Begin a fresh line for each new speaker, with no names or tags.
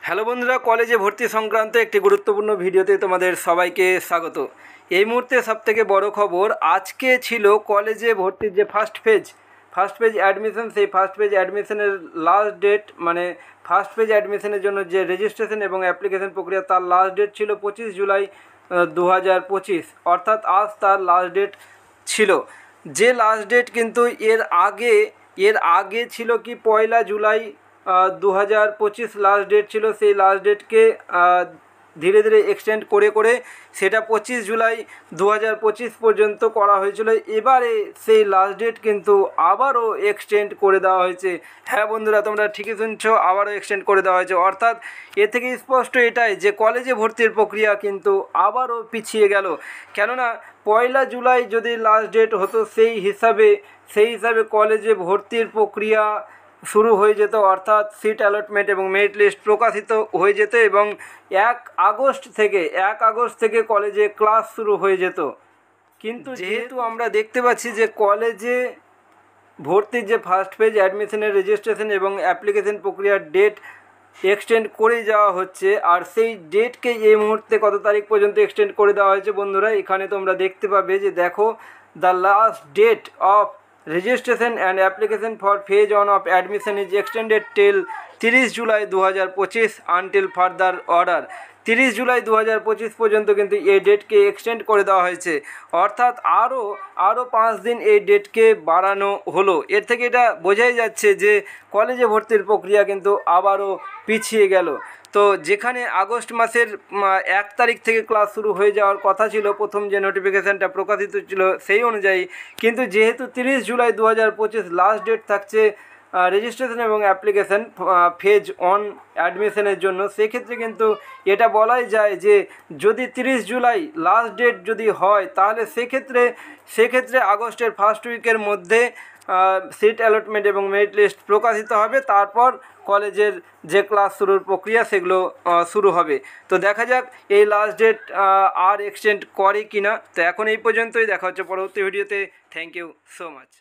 Hello বন্ধুরা, কলেজে ভর্তি সংক্রান্ত একটি গুরুত্বপূর্ণ ভিডিওতে তোমাদের সবাইকে স্বাগত। এই মুহূর্তে সবথেকে বড় খবর, আজকে ছিল কলেজে ভর্তির যে ফার্স্ট পেজ অ্যাডমিশন। সেই ফার্স্ট পেজ অ্যাডমিশনের লাস্ট ডেট, মানে ফার্স্ট পেজ অ্যাডমিশনের জন্য যে রেজিস্ট্রেশন এবং অ্যাপ্লিকেশন প্রক্রিয়া, তার লাস্ট ডেট ছিল 25 জুলাই 2025, অর্থাৎ আজ তার লাস্ট ডেট ছিল। যে লাস্ট ডেট কিন্তু এর আগে ছিল কি 1 জুলাই 2025 লাস্ট ডেট ছিল। সেই লাস্ট ডেটকে ধীরে ধীরে এক্সটেন্ড করে সেটা 25 জুলাই 2025 পর্যন্ত করা হয়েছিল। এবারে সেই লাস্ট ডেট কিন্তু আবারও এক্সটেন্ড করে দেওয়া হয়েছে। হ্যাঁ বন্ধুরা, তোমরা ঠিকই শুনছো, আবারও এক্সটেন্ড করে দেওয়া হয়েছে। অর্থাৎ এ থেকে স্পষ্ট এটাই যে কলেজে ভর্তির প্রক্রিয়া কিন্তু আবারও পিছিয়ে গেল। কেননা 1 জুলাই যদি লাস্ট ডেট হতো, সেই হিসাবে কলেজে ভর্তির প্রক্রিয়া শুরু হয়ে যেত, অর্থাৎ সিট অ্যালটমেন্ট এবং মেরিট লিস্ট প্রকাশিত হয়ে যেত এবং 1 আগস্ট থেকে কলেজে ক্লাস শুরু হয়ে যেত। কিন্তু যেহেতু আমরা দেখতে পাচ্ছি যে কলেজে ভর্তির যে ফার্স্ট পেজ অ্যাডমিশনের রেজিস্ট্রেশন এবং অ্যাপ্লিকেশন প্রক্রিয়ার ডেট এক্সটেন্ড করে যাওয়া হচ্ছে, আর সেই ডেটকে এই মুহূর্তে কত তারিখ পর্যন্ত এক্সটেন্ড করে দেওয়া হয়েছে বন্ধুরা, এখানে তোমরা দেখতে পাবে যে দেখো, the last date of registration and application for phase 1 of admission is extended till 30 July 2025 until further order। 30 July 2025 পর্যন্ত কিন্তু এই ডেটকে এক্সটেন্ড করে দেওয়া হয়েছে, অর্থাৎ আরও 5 দিন এই ডেটকে বাড়ানো হলো। এর থেকে এটা বোঝাই যাচ্ছে যে কলেজে ভর্তির প্রক্রিয়া কিন্তু আবারও পিছিয়ে গেল। তো যেখানে আগস্ট মাসের 1 তারিখ থেকে ক্লাস শুরু হয়ে যাওয়ার কথা ছিল, প্রথম যে নোটিফিকেশানটা প্রকাশিত ছিল সেই অনুযায়ী, কিন্তু যেহেতু 30 জুলাই 2025 লাস্ট ডেট থাকছে রেজিস্ট্রেশন এবং অ্যাপ্লিকেশান ফেজ 1 অ্যাডমিশনের জন্য, সেক্ষেত্রে কিন্তু এটা বলাই যায় যে যদি 30 জুলাই লাস্ট ডেট যদি হয়, তাহলে সেক্ষেত্রে আগস্টের ফার্স্ট উইকের মধ্যে সিট অ্যালটমেন্ট এবং মেরিট লিস্ট প্রকাশিত হবে। তারপর কলেজের যে ক্লাস শুরুর প্রক্রিয়া সেগুলো শুরু হবে। তো দেখা যাক এই লাস্ট ডেট আর এক্সটেন্ড করে কি না। তো এখন এই পর্যন্তই, দেখা হচ্ছে পরবর্তী ভিডিওতে। Thank you so much.